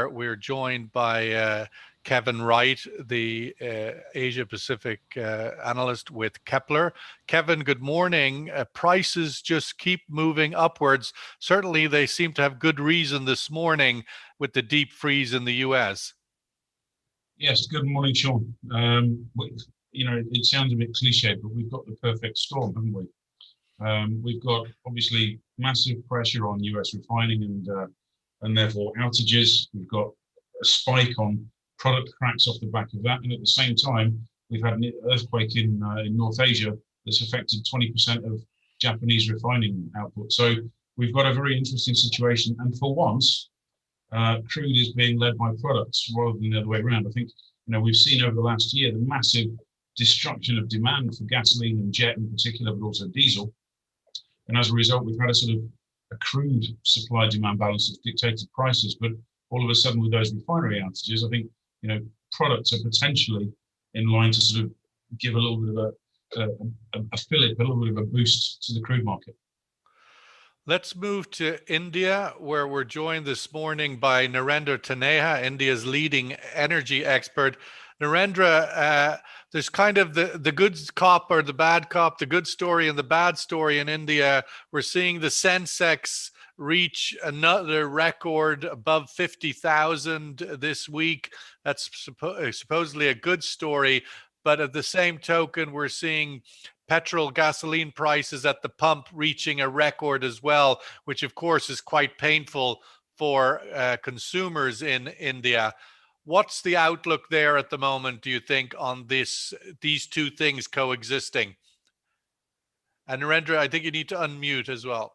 We're joined by Kevin Wright, the Asia Pacific analyst with Kpler. Kevin, good morning. Prices just keep moving upwards. Certainly, they seem to have good reason this morning with the deep freeze in the US. Yes, good morning, Sean. It sounds a bit cliche, but we've got the perfect storm, haven't we? We've got obviously massive pressure on US refining and therefore outages. We've got a spike on product cracks off the back of that, and at the same time, we've had an earthquake in North Asia that's affected 20% of Japanese refining output. So we've got a very interesting situation, and for once, crude is being led by products rather than the other way around. I think we've seen over the last year the massive destruction of demand for gasoline and jet in particular, but also diesel. And as a result, we've had a sort of a crude supply-demand balance that's dictated prices. But all of a sudden, with those refinery outages, I think products are potentially in line to sort of give a little bit of a fillip, a little bit of a boost to the crude market. Let's move to India, where we're joined this morning by Narendra Taneja, India's leading energy expert. Narendra, there's kind of the good cop or the bad cop, the good story and the bad story in India. We're seeing the Sensex reach another record above 50,000 this week. That's supposedly a good story. But at the same token, we're seeing gasoline prices at the pump reaching a record as well, which of course is quite painful for consumers in India. What's the outlook there at the moment, do you think, on these two things coexisting? And Narendra, I think you need to unmute as well.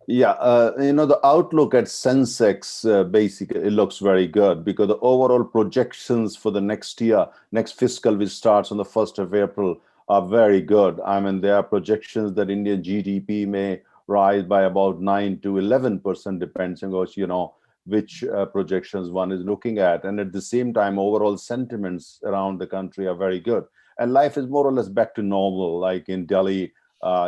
Yeah, the outlook at Sensex, basically, it looks very good because the overall projections for the next year, next fiscal, which starts on the 1st of April, are very good. I mean, there are projections that Indian GDP may rise by about 9 to 11%, depends on which projections one is looking at. And at the same time, overall sentiments around the country are very good. And life is more or less back to normal, like in Delhi,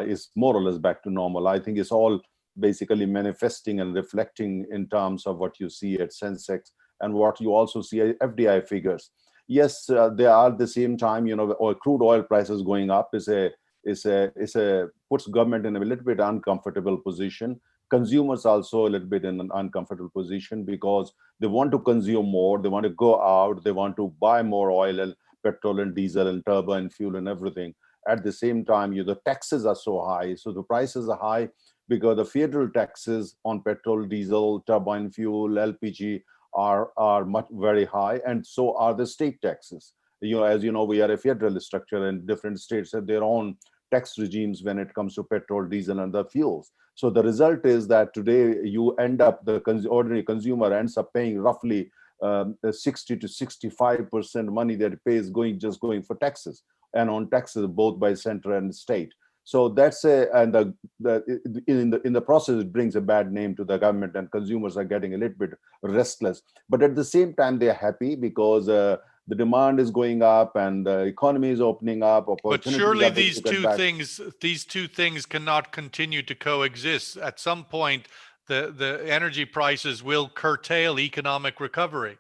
is more or less back to normal. I think it's all basically manifesting and reflecting in terms of what you see at Sensex and what you also see at FDI figures. Yes, they are at the same time, crude oil prices going up puts government in a little bit uncomfortable position. Consumers also a little bit in an uncomfortable position because they want to consume more, they want to go out, they want to buy more oil and petrol and diesel and turbine fuel and everything. At the same time, the taxes are so high, so the prices are high because the federal taxes on petrol, diesel, turbine fuel, LPG are very high, and so are the state taxes. As you know, we are a federal structure, and different states have their own tax regimes when it comes to petrol, diesel, and the fuels. So the result is that today you end up, the ordinary consumer ends up paying roughly 60 to 65% money that it pays just going for taxes, and on taxes both by center and state. So that's in the process, it brings a bad name to the government, and consumers are getting a little bit restless. But at the same time, they're happy because the demand is going up and the economy is opening up. But surely these two things cannot continue to coexist. At some point, the energy prices will curtail economic recovery.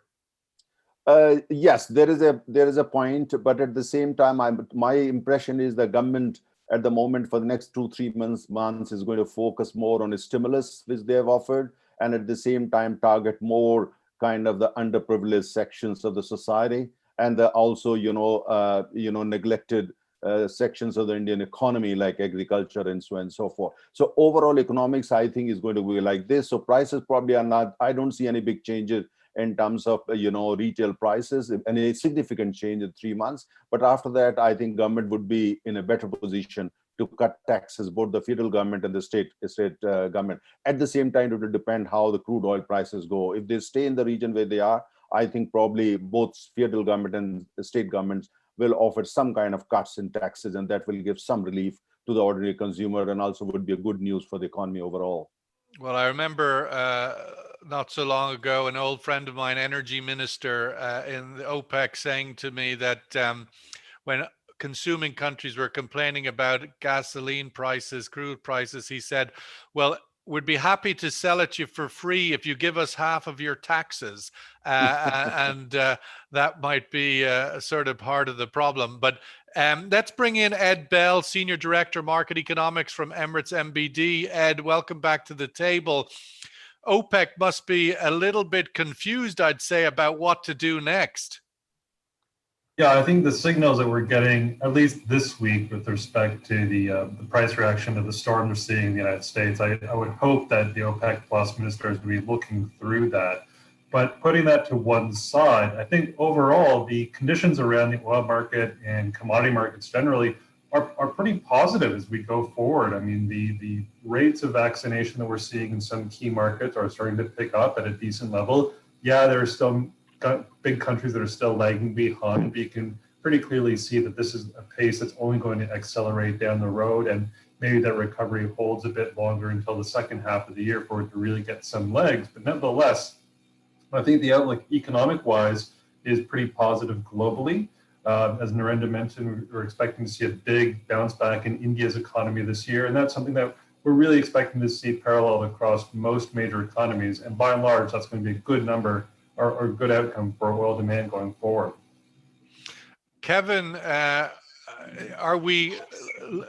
Yes, there is a point, but at the same time, my impression is the government at the moment for the next 2-3 months is going to focus more on a stimulus which they have offered, and at the same time target more kind of the underprivileged sections of the society, and also neglected sections of the Indian economy like agriculture and so on and so forth. So overall economics, I think, is going to be like this. So prices probably are not, I don't see any big changes in terms of retail prices, and a significant change in 3 months. But after that, I think government would be in a better position to cut taxes, both the federal government and the state government. At the same time, it will depend how the crude oil prices go. If they stay in the region where they are, I think probably both federal government and state governments will offer some kind of cuts in taxes, and that will give some relief to the ordinary consumer and also would be a good news for the economy overall. Well, I remember not so long ago, an old friend of mine, energy minister in the OPEC, saying to me that when consuming countries were complaining about gasoline prices, crude prices, he said, well, we'd be happy to sell it to you for free if you give us half of your taxes. And that might be sort of part of the problem. But let's bring in Ed Bell, Senior Director, Market Economics from Emirates NBD. Ed, welcome back to the table. OPEC must be a little bit confused, I'd say, about what to do next. Yeah, I think the signals that we're getting, at least this week, with respect to the price reaction to the storm we're seeing in the United States, I would hope that the OPEC Plus ministers will be looking through that. But putting that to one side, I think overall the conditions around the oil market and commodity markets generally are pretty positive as we go forward. I mean, the rates of vaccination that we're seeing in some key markets are starting to pick up at a decent level. Yeah, there are still big countries that are still lagging behind, but you can pretty clearly see that this is a pace that's only going to accelerate down the road, and maybe that recovery holds a bit longer until the second half of the year for it to really get some legs. But nevertheless, I think the outlook economic-wise is pretty positive globally. As Narendra mentioned, we're expecting to see a big bounce back in India's economy this year, and that's something that we're really expecting to see parallel across most major economies. And by and large, that's going to be a good number or a good outcome for oil demand going forward. Kevin, are we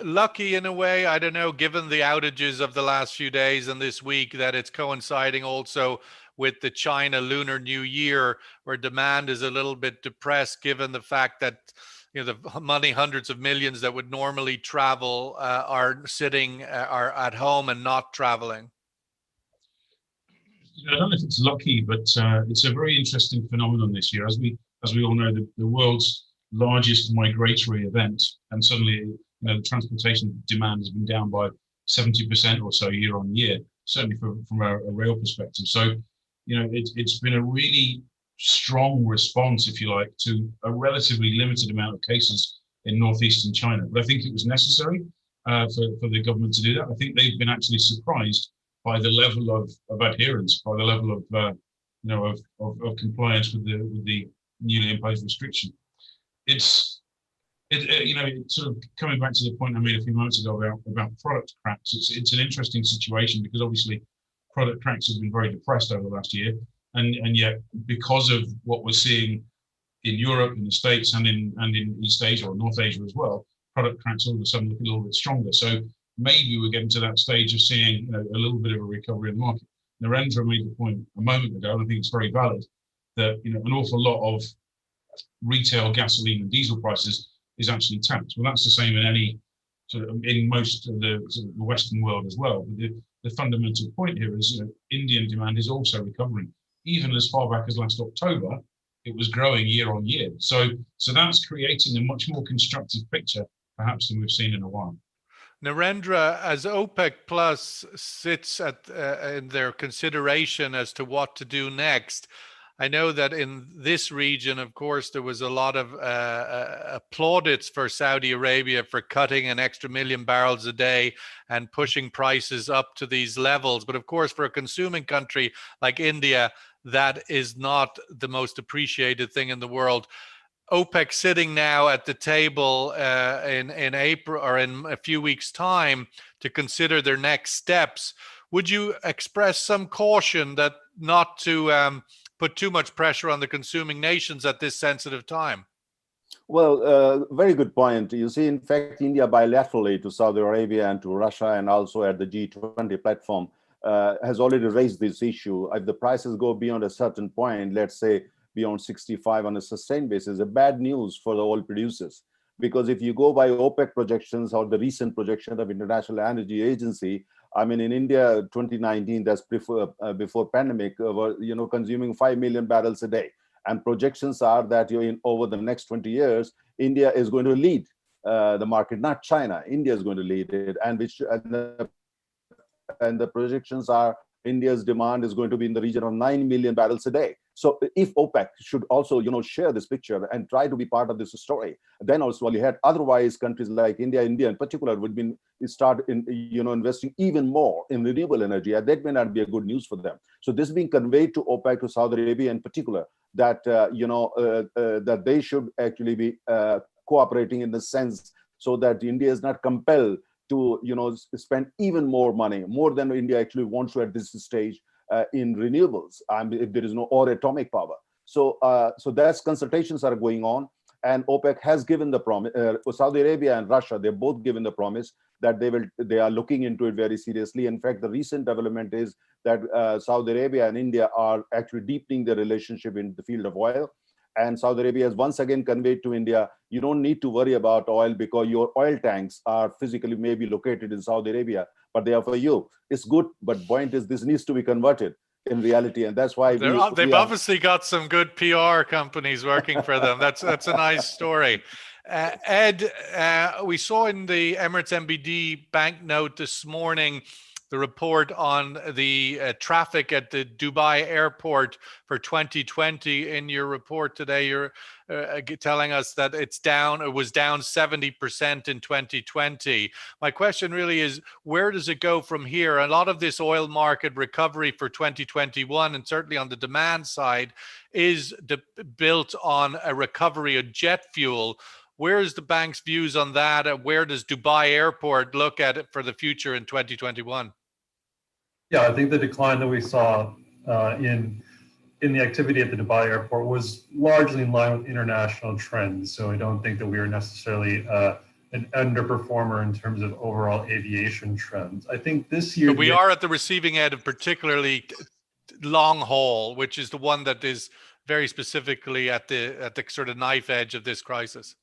lucky in a way, I don't know, given the outages of the last few days and this week, that it's coinciding also with the China Lunar New Year, where demand is a little bit depressed, given the fact that the money, hundreds of millions that would normally travel are at home and not traveling? I don't know if it's lucky, but it's a very interesting phenomenon this year. As we all know, the world's largest migratory event, and suddenly the transportation demand has been down by 70% or so year on year, certainly from a rail perspective. So it's been a really strong response, if you like, to a relatively limited amount of cases in northeastern China. But I think it was necessary for the government to do that. I think they've been actually surprised by the level of adherence, by the level of compliance with the newly imposed restriction. It's sort of coming back to the point I made a few moments ago about product cracks. It's an interesting situation because obviously product cracks have been very depressed over the last year, and yet because of what we're seeing in Europe, in the States, and in East Asia or North Asia as well, product cracks all of a sudden look a little bit stronger. So maybe we're getting to that stage of seeing a little bit of a recovery in the market. Narendra made the point a moment ago, and I think it's very valid, that an awful lot of retail gasoline and diesel prices is actually taxed. Well, that's the same in most of the Western world as well. But the fundamental point here is Indian demand is also recovering. Even as far back as last October, it was growing year on year. So that's creating a much more constructive picture, perhaps, than we've seen in a while. Narendra, as OPEC Plus sits in their consideration as to what to do next, I know that in this region, of course, there was a lot of plaudits for Saudi Arabia for cutting an extra 1 million barrels a day and pushing prices up to these levels. But of course, for a consuming country like India, that is not the most appreciated thing in the world. OPEC sitting now at the table in April or in a few weeks' time to consider their next steps. Would you express some caution that not to put too much pressure on the consuming nations at this sensitive time? Well, very good point. You see, in fact, India bilaterally to Saudi Arabia and to Russia, and also at the G20 platform, has already raised this issue. If the prices go beyond a certain point, let's say beyond 65 on a sustained basis, a bad news for the oil producers. Because if you go by OPEC projections or the recent projection of International Energy Agency, I mean, in India, 2019, that's before pandemic, were consuming 5 million barrels a day. And projections are that over the next 20 years, India is going to lead the market, not China. India is going to lead it, and the projections are India's demand is going to be in the region of 9 million barrels a day. So if OPEC should also, share this picture and try to be part of this story, then also you had otherwise countries like India in particular would start investing even more in renewable energy, and that may not be a good news for them. So this being conveyed to OPEC, to Saudi Arabia in particular, that that they should actually be cooperating in the sense so that India is not compelled to spend even more money, more than India actually wants to at this stage in renewables, if there is no or atomic power. So that's consultations are going on, and OPEC has given the promise. Saudi Arabia and Russia, they've both given the promise that they are looking into it very seriously. In fact, the recent development is that Saudi Arabia and India are actually deepening their relationship in the field of oil. And Saudi Arabia has once again conveyed to India, you don't need to worry about oil because your oil tanks are physically maybe located in Saudi Arabia, but they are for you. It's good, but point is this needs to be converted in reality, and that's why they've obviously got some good PR companies working for them. That's a nice story. Ed, we saw in the Emirates NBD banknote this morning the report on the traffic at the Dubai airport for 2020. In your report today, you're telling us that it was down 70% in 2020. My question really is, where does it go from here? A lot of this oil market recovery for 2021, and certainly on the demand side, is built on a recovery of jet fuel. Where is the bank's views on that? Where does Dubai Airport look at it for the future in 2021? Yeah, I think the decline that we saw in the activity at the Dubai airport was largely in line with international trends. So I don't think that we are necessarily an underperformer in terms of overall aviation trends. I think this year we are at the receiving end of particularly long haul, which is the one that is very specifically at the sort of knife edge of this crisis.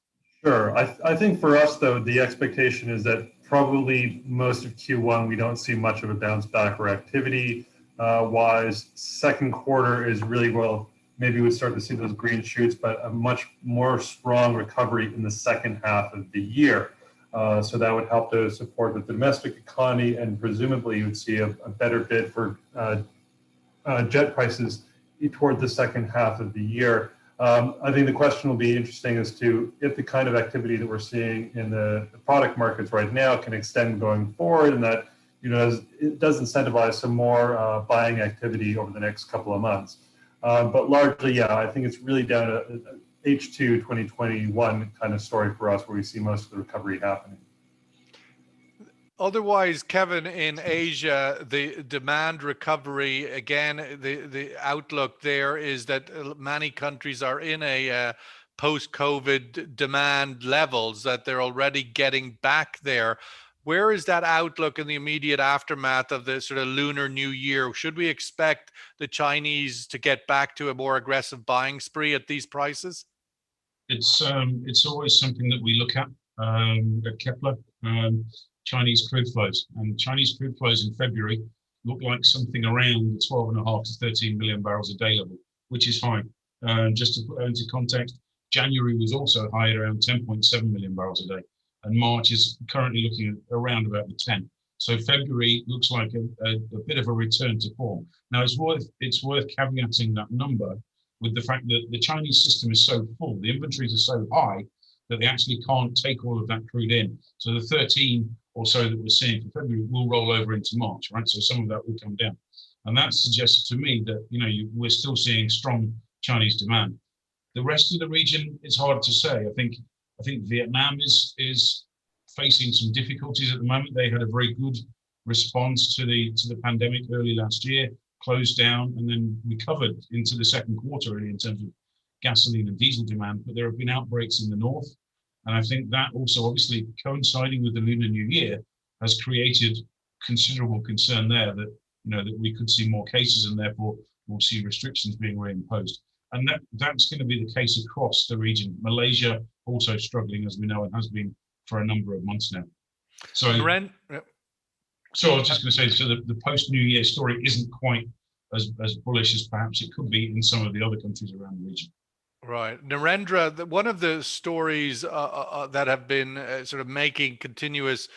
Sure. I think for us, though, the expectation is that probably most of Q1, we don't see much of a bounce back or activity wise. Second quarter is really, well, maybe we start to see those green shoots, but a much more strong recovery in the second half of the year. So that would help to support the domestic economy, and presumably you would see a better bid for jet prices toward the second half of the year. I think the question will be interesting as to if the kind of activity that we're seeing in the product markets right now can extend going forward, and that it does incentivize some more buying activity over the next couple of months. But largely, yeah, I think it's really down to H2 2021 kind of story for us, where we see most of the recovery happening. Otherwise, Kevin, in Asia, the demand recovery, again, the outlook there is that many countries are in a post-COVID demand levels, that they're already getting back there. Where is that outlook in the immediate aftermath of the sort of Lunar New Year? Should we expect the Chinese to get back to a more aggressive buying spree at these prices? It's always something that we look at Kpler. Chinese crude flows, and Chinese crude flows in February look like something around the 12.5 to 13 million barrels a day level, which is high. Just to put into context, January was also high at around 10.7 million barrels a day, and March is currently looking at around about the 10. So February looks like a bit of a return to form. Now it's worth caveating that number with the fact that the Chinese system is so full, the inventories are so high that they actually can't take all of that crude in. So the 13 or so that we're seeing for February will roll over into March, right? So some of that will come down. And that suggests to me that, we're still seeing strong Chinese demand. The rest of the region, it's hard to say. I think Vietnam is facing some difficulties at the moment. They had a very good response to the pandemic early last year, closed down, and then recovered into the second quarter really in terms of gasoline and diesel demand. But there have been outbreaks in the north. And I think that also, obviously, coinciding with the Lunar New Year, has created considerable concern there that that we could see more cases, and therefore we'll see restrictions being reimposed. And that's going to be the case across the region. Malaysia also struggling, as we know, and has been for a number of months now. So I was just going to say, so the post-New Year story isn't quite as bullish as perhaps it could be in some of the other countries around the region. Right. Narendra, one of the stories that have been sort of making continuous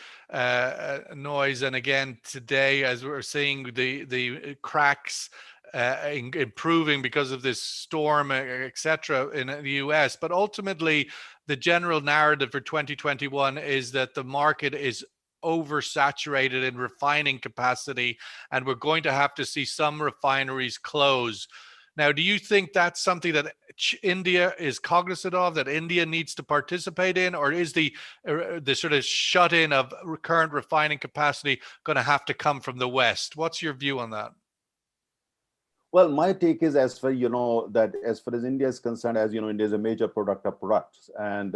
noise, and again today, as we're seeing the cracks improving because of this storm, etc., in the US, but ultimately the general narrative for 2021 is that the market is oversaturated in refining capacity, and we're going to have to see some refineries close. Now, do you think that's something that India is cognizant of, that India needs to participate in, or is the sort of shut-in of current refining capacity going to have to come from the West? What's your view on that? Well, my take is, as far that as far as India is concerned, as you know, India is a major product of products, and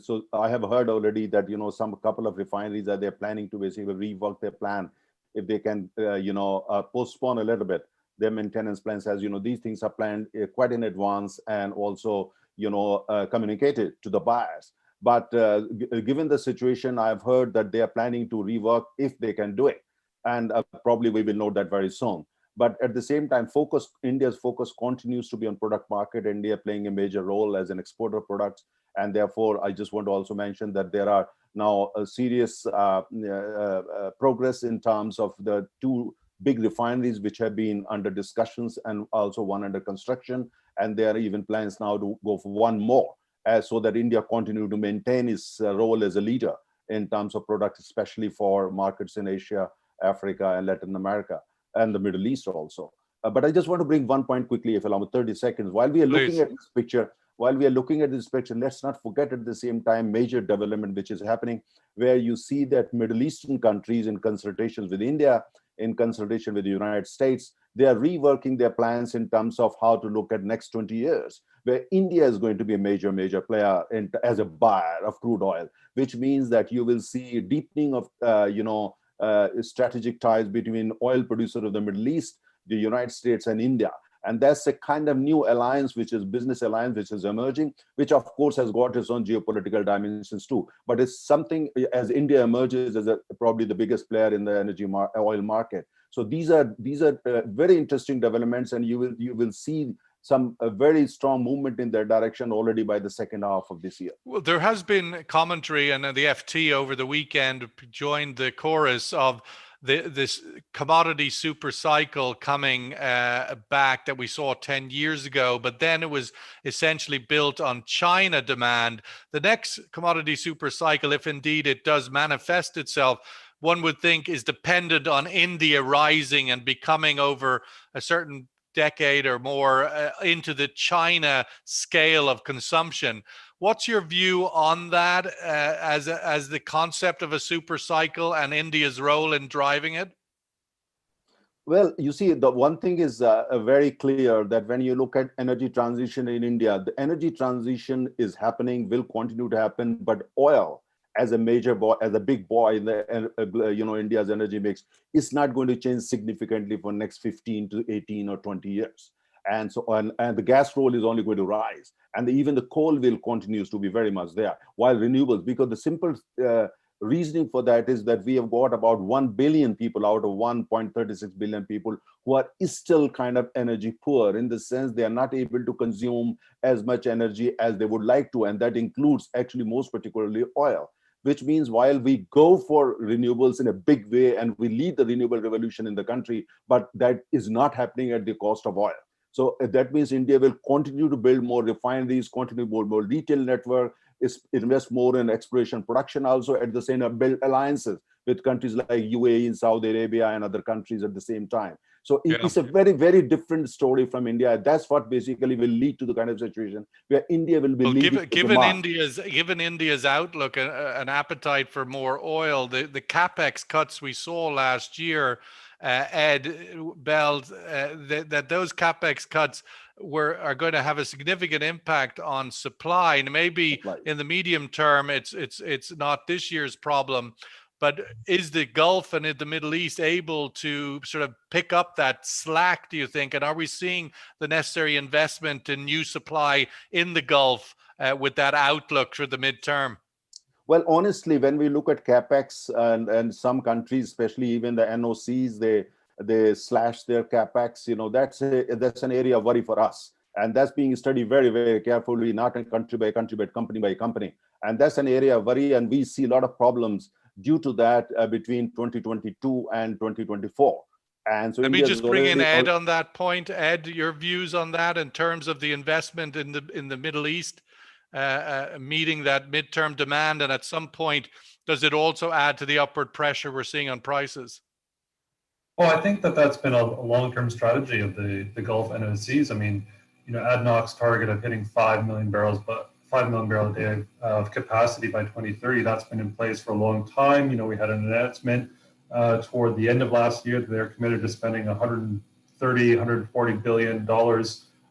so I have heard already that some couple of refineries that they're planning to basically rework their plan if they can postpone a little bit their maintenance plans. As you know, these things are planned quite in advance and also communicated to the buyers. But given the situation, I've heard that they are planning to rework if they can do it, and probably we will know that very soon. But at the same time, India's focus continues to be on product market. India playing a major role as an exporter of products. And therefore, I just want to also mention that there are now a serious progress in terms of the two big refineries which have been under discussions and also one under construction. And there are even plans now to go for one more, so that India continue to maintain its role as a leader in terms of products, especially for markets in Asia, Africa, and Latin America, and the Middle East also. But I just want to bring one point quickly, if you allow me 30 seconds. While we are looking at this picture, let's not forget at the same time major development which is happening, where you see that Middle Eastern countries, in consultations with India, in consultation with the United States, they are reworking their plans in terms of how to look at next 20 years, where India is going to be a major player as a buyer of crude oil, which means that you will see a deepening of strategic ties between oil producers of the Middle East, the United States, and India. And that's a kind of new alliance, which is business alliance, which is emerging, which of course has got its own geopolitical dimensions too. But it's something, as India emerges as probably the biggest player in the oil market. So these are very interesting developments, and you will see some very strong movement in that direction already by the second half of this year. Well, there has been commentary, and the FT over the weekend joined the chorus of this commodity super cycle coming back that we saw 10 years ago, but then it was essentially built on China demand. The next commodity super cycle, if indeed it does manifest itself, one would think is dependent on India rising and becoming, over a certain decade or more, into the China scale of consumption. What's your view on that as the concept of a super cycle and India's role in driving it? Well, you see, the one thing is very clear, that when you look at energy transition in India, the energy transition is happening, will continue to happen, but oil as a major boy, as a big boy in the India's energy mix, is not going to change significantly for next 15 to 18 or 20 years. And so and the gas role is only going to rise, and even the coal will continues to be very much there, while renewables, because the simple reasoning for that is that we have got about 1 billion people out of 1.36 billion people who are still kind of energy poor, in the sense they are not able to consume as much energy as they would like to, and that includes actually most particularly oil. Which means while we go for renewables in a big way and we lead the renewable revolution in the country, but that is not happening at the cost of oil. So that means India will continue to build more refineries, continue to build more retail network, invest more in exploration production, also at the same time build alliances with countries like UAE and Saudi Arabia and other countries at the same time. So it's a very, very different story from India. That's what basically will lead to the kind of situation where India will be leading. Given India's outlook, an appetite for more oil, the capex cuts we saw last year, Ed Bell, that those capex cuts are going to have a significant impact on supply, and maybe in the medium term, it's not this year's problem. But is the Gulf and the Middle East able to sort of pick up that slack, do you think? And are we seeing the necessary investment in new supply in the Gulf with that outlook for the midterm? Well, honestly, when we look at capex and some countries, especially even the NOCs, they slash their capex. That's an area of worry for us, and that's being studied very, very carefully, not in country by country, but company by company. And that's an area of worry, and we see a lot of problems due to that between 2022 and 2024. And so let me just bring in Ed on that point. Ed, your views on that in terms of the investment in the Middle East meeting that midterm demand, and at some point, does it also add to the upward pressure we're seeing on prices? Well, I think that that's been a long-term strategy of the Gulf NOCs. I mean, ADNOC's target of hitting 5 million barrels, but 5 million barrel a day of capacity by 2030, that's been in place for a long time. We had an announcement toward the end of last year that they're committed to spending $130, $140 billion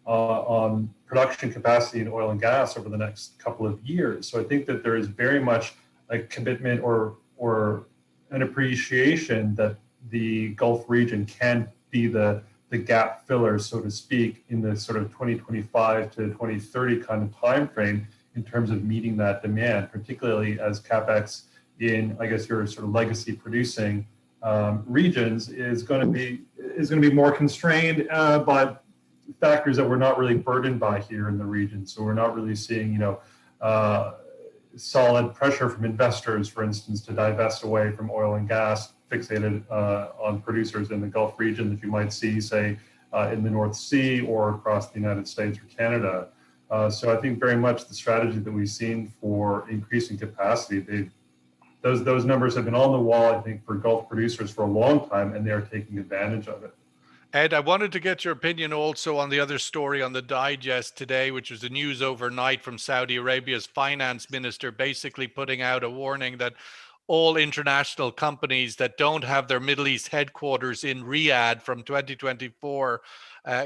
on production capacity in oil and gas over the next couple of years. So I think that there is very much a commitment or an appreciation that the Gulf region can be the gap filler, so to speak, in the sort of 2025 to 2030 kind of time frame in terms of meeting that demand, particularly as capex in, I guess, your sort of legacy producing regions is going to be more constrained by factors that we're not really burdened by here in the region. So we're not really seeing, solid pressure from investors, for instance, to divest away from oil and gas fixated on producers in the Gulf region that you might see, say, in the North Sea or across the United States or Canada. So I think very much the strategy that we've seen for increasing capacity, those numbers have been on the wall, I think, for Gulf producers for a long time, and they're taking advantage of it. Ed, I wanted to get your opinion also on the other story on the digest today, which was the news overnight from Saudi Arabia's finance minister basically putting out a warning that all international companies that don't have their Middle East headquarters in Riyadh from 2024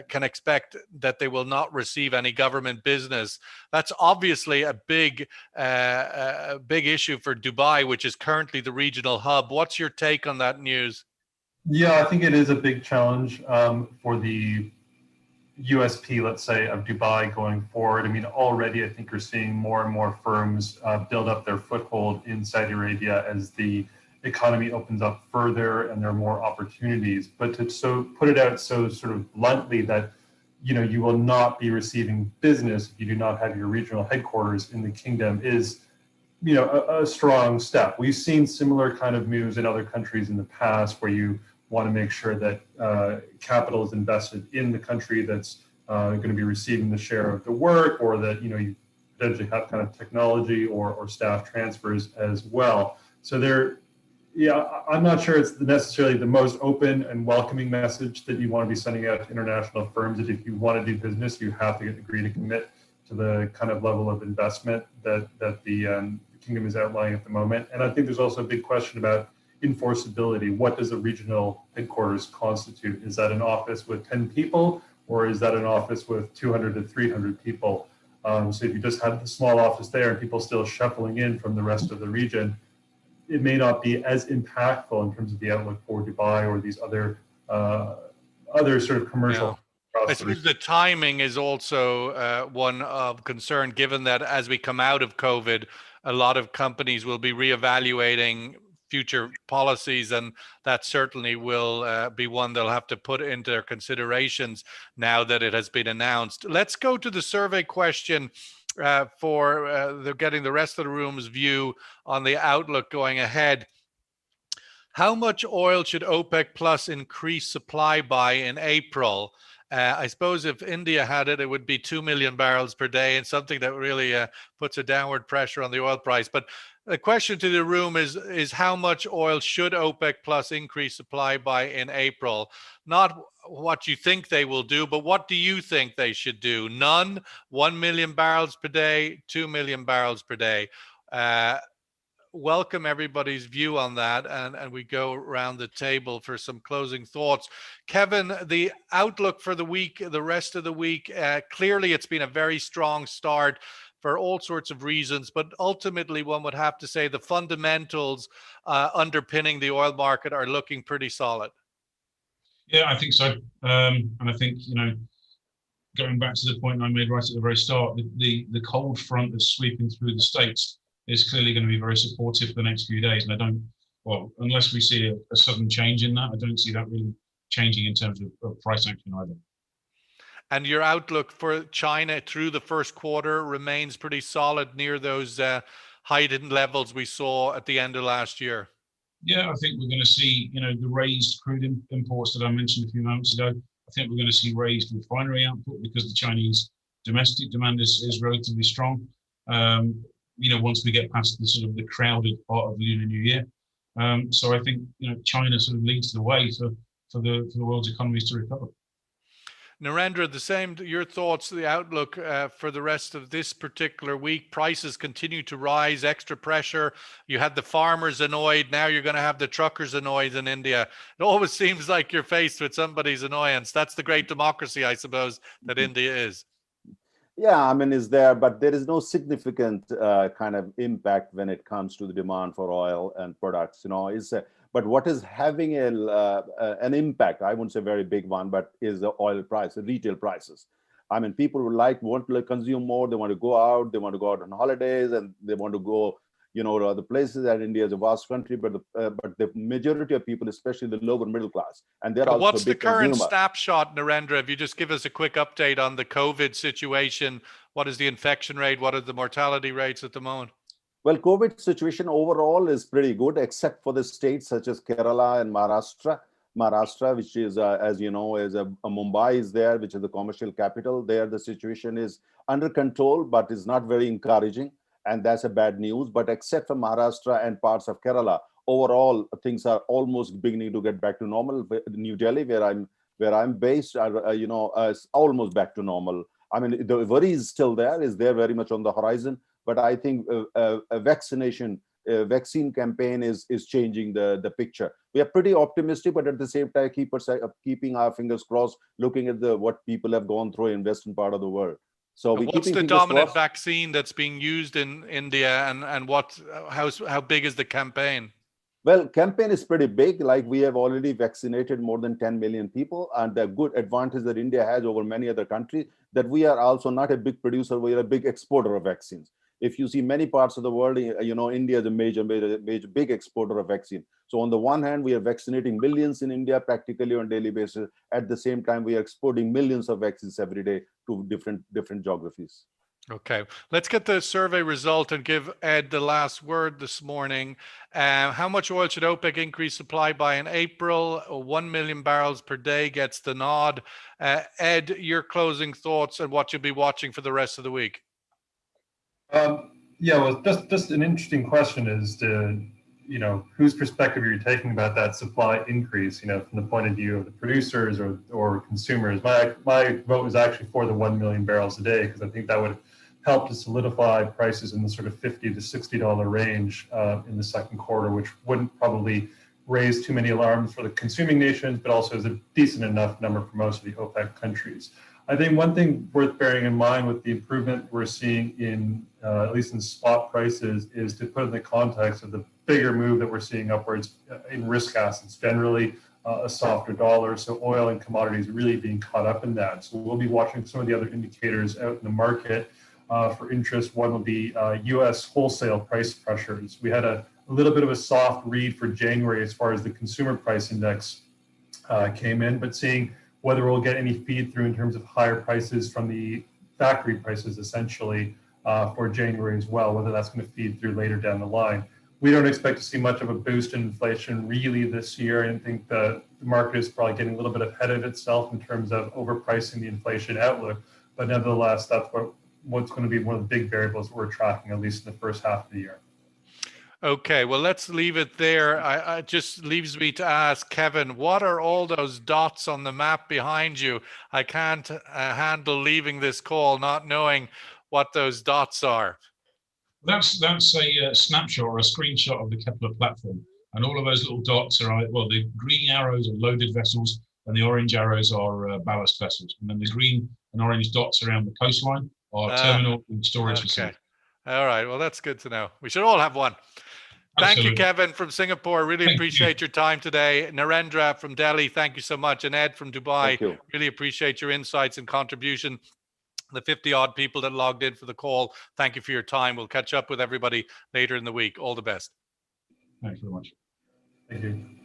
can expect that they will not receive any government business. That's obviously a big issue for Dubai, which is currently the regional hub. What's your take on that news? Yeah, I think it is a big challenge for the USP, let's say, of Dubai going forward. I mean, already I think you're seeing more and more firms build up their foothold in Saudi Arabia as the economy opens up further and there are more opportunities. But to put it out so sort of bluntly that, you will not be receiving business if you do not have your regional headquarters in the kingdom is, a strong step. We've seen similar kind of moves in other countries in the past where you want to make sure that capital is invested in the country that's going to be receiving the share of the work, or that you potentially have kind of technology or staff transfers as well. So I'm not sure it's necessarily the most open and welcoming message that you want to be sending out to international firms, that if you want to do business, you have to agree to commit to the kind of level of investment that the kingdom is outlining at the moment. And I think there's also a big question about enforceability. What does a regional headquarters constitute? Is that an office with 10 people, or is that an office with 200 to 300 people? So if you just had the small office there and people still shuffling in from the rest of the region, it may not be as impactful in terms of the outlook for Dubai or these other sort of commercial. Yeah. I suppose the timing is also one of concern, given that as we come out of COVID, a lot of companies will be reevaluating future policies, and that certainly will be one they'll have to put into their considerations now that it has been announced. Let's go to the survey question for getting the rest of the room's view on the outlook going ahead. How much oil should OPEC Plus increase supply by in April? I suppose if India had it, it would be 2 million barrels per day, and something that really puts a downward pressure on the oil price. But the question to the room is how much oil should OPEC Plus increase supply by in April? Not what you think they will do, but what do you think they should do? None, 1 million barrels per day, 2 million barrels per day. Welcome everybody's view on that, and we go around the table for some closing thoughts. Kevin, the outlook for the week, the rest of the week, clearly it's been a very strong start for all sorts of reasons, but ultimately one would have to say the fundamentals underpinning the oil market are looking pretty solid. Yeah, I think so. And I think, going back to the point I made right at the very start, the cold front that's sweeping through the States is clearly going to be very supportive for the next few days. And unless we see a sudden change in that, I don't see that really changing in terms of price action either. And your outlook for China through the first quarter remains pretty solid, near those heightened levels we saw at the end of last year. Yeah, I think we're going to see, the raised crude imports that I mentioned a few moments ago. I think we're going to see raised refinery output because the Chinese domestic demand is relatively strong. Once we get past the sort of the crowded part of the Lunar New Year. So I think, China sort of leads the way for the world's economies to recover. Narendra, the same, your thoughts, the outlook for the rest of this particular week. Prices continue to rise, extra pressure. You had the farmers annoyed. Now you're going to have the truckers annoyed in India. It always seems like you're faced with somebody's annoyance. That's the great democracy, I suppose, that India is. Yeah, I mean, is there, but there is no significant kind of impact when it comes to the demand for oil and products, but what is having an impact, I wouldn't say very big one, but is the oil price, the retail prices. I mean, people want to consume more, they want to go out on holidays, and they want to go, to other places. And India is a vast country, but the majority of people, especially the lower middle class, and they're also what's the current consumer. snapshot, Narendra? If you just give us a quick update on the COVID situation, what is the infection rate? What are the mortality rates at the moment? Well, COVID situation overall is pretty good, except for the states such as Kerala and Maharashtra. Maharashtra, which is, as you know, is a Mumbai is there, which is the commercial capital. There, the situation is under control, but is not very encouraging, and that's a bad news. But except for Maharashtra and parts of Kerala, overall things are almost beginning to get back to normal. New Delhi, where I'm based, is almost back to normal. I mean, the worry is still there, is there very much on the horizon. But I think a vaccine campaign is changing the picture. We are pretty optimistic, but at the same time, keeping our fingers crossed, looking at what people have gone through in Western part of the world. So what's the dominant vaccine that's being used in India, and how big is the campaign? Well, campaign is pretty big. Like, we have already vaccinated more than 10 million people, and the good advantage that India has over many other countries, that we are also not a big producer, we are a big exporter of vaccines. If you see many parts of the world, India is a major big exporter of vaccine. So on the one hand, we are vaccinating millions in India practically on a daily basis. At the same time, we are exporting millions of vaccines every day to different geographies. Okay, let's get the survey result and give Ed the last word this morning. How much oil should OPEC increase supply by in April? 1 million barrels per day gets the nod. Ed, your closing thoughts and what you'll be watching for the rest of the week. Yeah, well, just an interesting question is to, whose perspective are you taking about that supply increase, from the point of view of the producers or consumers. My vote was actually for the 1 million barrels a day, because I think that would help to solidify prices in the sort of $50 to $60 range in the second quarter, which wouldn't probably raise too many alarms for the consuming nations, but also is a decent enough number for most of the OPEC countries. I think one thing worth bearing in mind with the improvement we're seeing in, at least in spot prices, is to put in the context of the bigger move that we're seeing upwards in risk assets, generally a softer dollar. So oil and commodities really being caught up in that. So we'll be watching some of the other indicators out in the market for interest. One will be US wholesale price pressures. We had a little bit of a soft read for January as far as the consumer price index came in, but seeing whether we'll get any feed through in terms of higher prices from the factory prices, essentially, for January as well, whether that's going to feed through later down the line. We don't expect to see much of a boost in inflation really this year, and think the market is probably getting a little bit ahead of itself in terms of overpricing the inflation outlook. But nevertheless, that's what's going to be one of the big variables that we're tracking, at least in the first half of the year. Okay, well, let's leave it there. It just leaves me to ask Kevin, what are all those dots on the map behind you? I can't handle leaving this call not knowing what those dots are. That's a snapshot or a screenshot of the Kpler platform. And all of those little dots are, well, the green arrows are loaded vessels and the orange arrows are ballast vessels. And then the green and orange dots around the coastline are terminal and storage facilities. All right, well, that's good to know. We should all have one. Thank you, Kevin from Singapore. Really appreciate your time today. Narendra from Delhi, thank you so much. And Ed from Dubai, really appreciate your insights and contribution. The 50-odd people that logged in for the call, thank you for your time. We'll catch up with everybody later in the week. All the best. Thanks very much. Thank you.